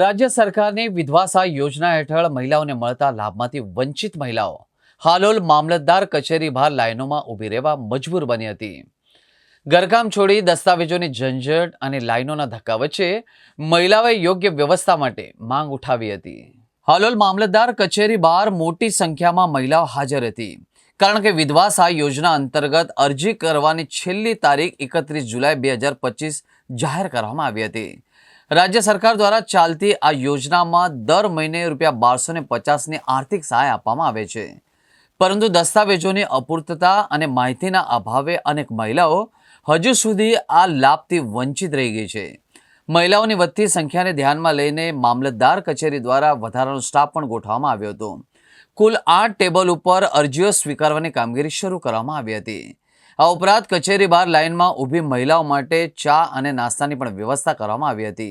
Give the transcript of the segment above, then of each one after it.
રાજ્ય સરકારની વિધવા સહાય યોજના હેઠળ મહિલાઓને મળતા લાભમાંથી વંચિત મહિલાઓ હાલોલ મામલતદાર કચેરી બહાર લાઈનોમાં ઊભી રહેવા મજબૂર બની હતી। ઘરકામ છોડી દસ્તાવેજોની ઝંઝટ અને લાઈનોના ધક્કા વચ્ચે મહિલાઓએ યોગ્ય વ્યવસ્થા માટે માંગ ઉઠાવી હતી। હાલોલ મામલતદાર કચેરી બહાર મોટી સંખ્યામાં મહિલાઓ હાજર હતી, કારણ કે વિધવા સહાય યોજના અંતર્ગત અરજી કરવાની છેલ્લી તારીખ 31 જુલાઈ 2025 જાહેર કરવામાં આવી હતી। राज्य सरकार द्वारा चालती आ योजना में दर महीने ₹1250 आर्थिक सहाय आपवामां आवे छे, परंतु दस्तावेजोनी अपूर्तता अने माहितीना अभावे अनेक महिलाओं हजू सुधी आ लाभथी वंचित रही गई है। महिलाओनी वधती संख्याने ध्यानमां लईने मामलतदार कचेरी द्वारा वधारानो स्टाफ पण गोठववामां आव्यो हतो। कुल 8 टेबल पर अरजीओ स्वीकारवानी कामगीरी शरू करवामां आवी हती। आ उपरांत कचेरी बहार लाइन में ऊभी महिलाओं माटे चा अने नास्तानी पण व्यवस्था करवामां आवी हती।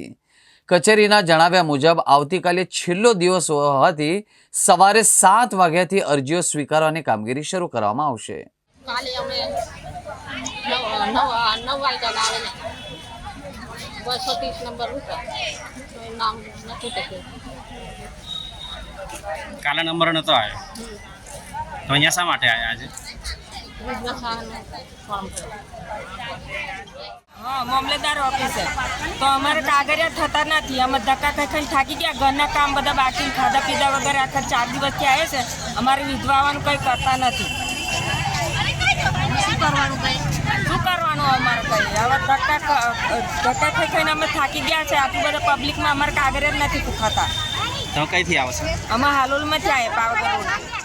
कचेरीना जणाव्या मुजब आवतीकाले छेल्लो दिवस होवाथी सवारे 7 वाग्याथी अरजीओ स्वीकारवानी कामगीरी शरू करवामां आवशे। काले अमे 9 वाग्याना आवेला 230 नंबर होता तो नाम नथी टके काला नंबर नतो आयो तो अहींया शा माटे आया आज? हाँ, मामलेदार ऑफिस है तो अमर कागरिया थता नहीं। अम धक्का खाई थाकी गया, घर काम बदा बाकी खादा पीधा वगैरह आखिर 4 दिवस के आए से अमारी विधवाओं कई करता नहीं। शू करवानुं अमारे कई हवे धक्का खाई अमे थाकी गया है। आटलू बधा पब्लिक में अमारे कागरिया नहीं पूछाता। तो कई थी आवशे? अमे हालोल में आए पावागढ़ रोड।